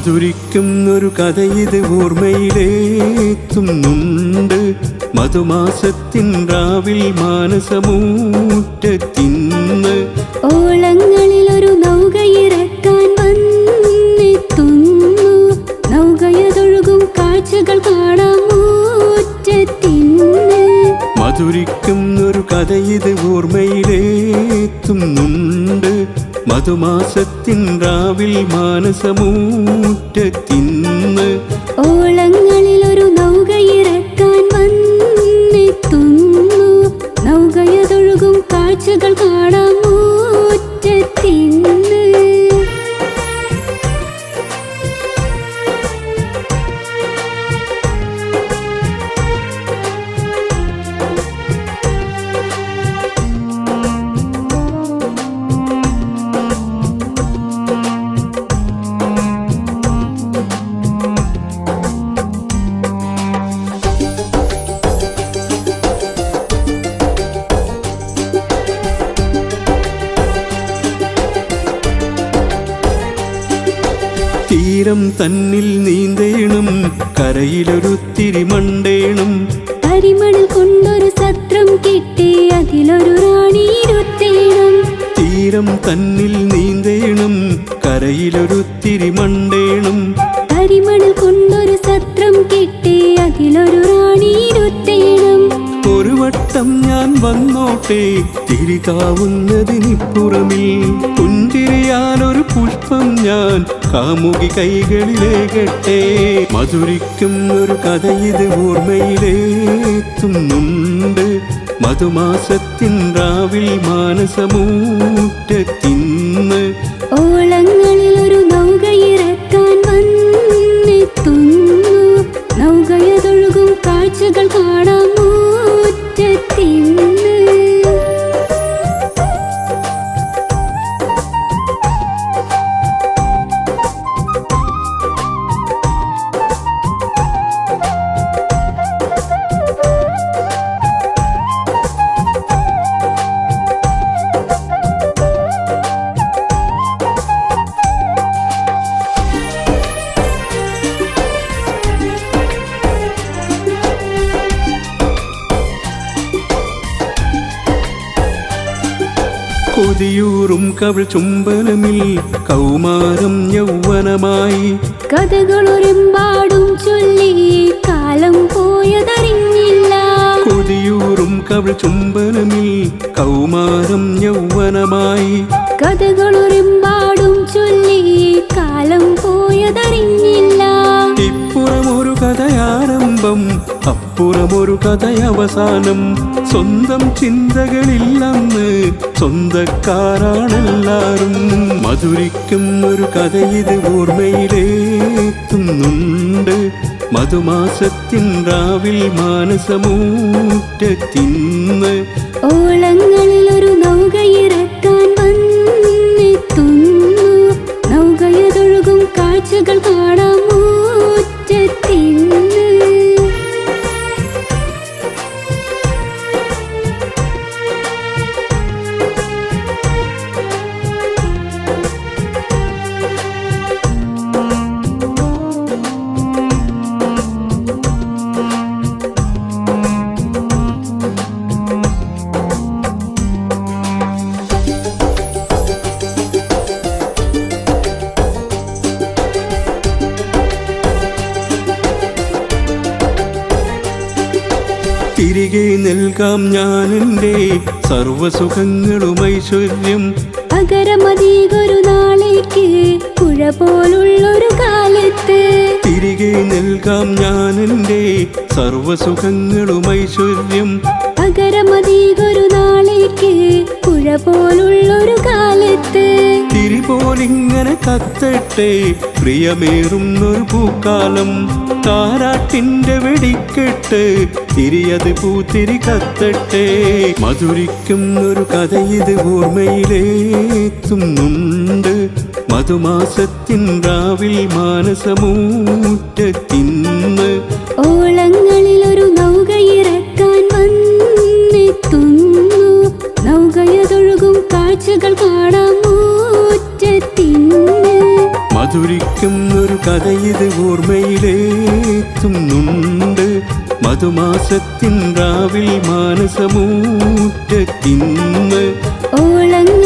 മധുരിക്കുന്നൊരു കഥയിത് ഓർമ്മയിലേത്തുന്നുണ്ട്. മധുമാസത്തിൻ രാവിൽ മാനസമൂറ്റത്തിന്ന് ഓളങ്ങളിലൊരു നൗകയിറക്കാൻ വന്നെത്തുന്നു. നൗകയതൊഴുകും കാഴ്ചകൾ കാണാം മുറ്റത്തിന്ന്. മധുരിക്കുന്നൊരു കഥയിത് ഓർമ്മയിലേത്തുന്നുണ്ട്. മധുമാസത്തിൻ രാവിൽ മാനസമൂറ്റത്തിന്ന് ഓളങ്ങളിലൊരു നൗകയിറക്കാൻ വന്നെത്തുന്നു. നൗകയതൊഴുകും കാഴ്ചകൾ കാണാം മുറ്റത്തിന്ന്. തീരം തന്നിൽ നീന്തേണം, കരയിലൊരുത്തിരി മണ്ടേണം. കരിമണൽ കൊണ്ടൊരു സത്രം കെട്ടി അതിലൊരു റാണിയിരുത്തേണം. തീരം തന്നിൽ നീന്തേണം, കരയിലൊരുത്തിരി മണ്ടേണം. കരിമണൽ കൊണ്ടൊരു സത്രം കെട്ടി അതിലൊരു റാണിയിരുത്തേണം. ഒരു വട്ടം ഞാൻ വന്നോട്ടെ തിരികാവുന്നതിനിപ്പുറമിൽ. പുഞ്ചിരിയാലൊരു പുഷ്പം ഞാൻ കാമുകി കൈകളിലേകട്ടെ. മധുരിക്കും ഒരു കഥയിത് ഓർമ്മയിലേത്തുന്നുണ്ട്. മധുമാസത്തിൻ രാവിൽ മാനസമൂറ്റത്തിന്ന് ഓളങ്ങളിലൊരു നൗകയിറക്കാൻ വന്നെത്തുന്നു. നൗകയതൊഴുകും കാഴ്ചകൾ കാണാം മുറ്റത്തിന്ന്. കൊതിയൂറും കവിൾ ചുംബനമിൽ കൗമാരം യൗവനമായി. കഥകളൊരുമ്പാടും ചൊല്ലി കാലം പോയതറിഞ്ഞില്ല. കൊതിയൂറും കവിൾ ചുംബനമിൽ കൗമാരം യൗവനമായി. കഥകളൊരുമ്പാടും ചൊല്ലി കാലം പോയതറിഞ്ഞില്ല. ഇപ്പുറമൊരു കഥയാരംഭം, അപ്പുറമൊരു കഥയവസാനം. സ്വന്തം ചിന്തകളില്ലെന്ന് സ്വന്തക്കാരാണെല്ലാരും. മധുരിക്കും ഒരു കഥയിത് ഓർമ്മയിലേത്തുന്നുണ്ട്. മധുമാസത്തിൻ രാവിൽ മാനസമൂറ്റത്തിന്ന് ഓളങ്ങളിലൊരു നൗകയിറക്കാൻ വന്നെത്തുന്നു. നൗകയതൊഴുകും കാഴ്ചകൾ കാണാം മുറ്റത്തിന്ന്. തിരികെ നൽകാം ഞാനെൻ്റെ സർവസുഖങ്ങളും ഐശ്വര്യം. അകരമതികൊരു നാളേക്ക് പുഴ പോലുള്ളൊരു കാലത്ത്. തിരികെ നൽകാം ഞാനെൻ്റെ സർവസുഖങ്ങളും ഐശ്വര്യം. അകരമതികൊരു നാളേക്ക് പുഴ പോലുള്ളൊരു കാലത്ത്. തിരിപോലിങ്ങനെ കത്തട്ടെ പ്രിയമേറുന്നൊരു പൂക്കാലം. താരാട്ടിൻ്റെ വെടിക്കെട്ട് തിരിയത് പൂത്തിരി കത്തട്ടെ. മധുരിക്കും ഒരു കഥയിത് ഓർമ്മയിലേത്തുന്നുണ്ട്. മധുമാസത്തിൻ രാവിൽ മാനസമൂറ്റത്തിന്ന് ഓളങ്ങളിലൊരു നൗകയിറക്കാൻ വന്നെത്തുന്നു. നൗകയതൊഴുകും കാഴ്ചകൾ കാണാം മുറ്റത്തിന്ന്. മധുരിക്കും ഒരു കഥയിത് ഓർമ്മയിലേത്തുന്നുണ്ട് മധുമാസത്തിൻ രാവിൽ മാനസമൂറ്റത്തിന്ന് ഓളങ്ങൾ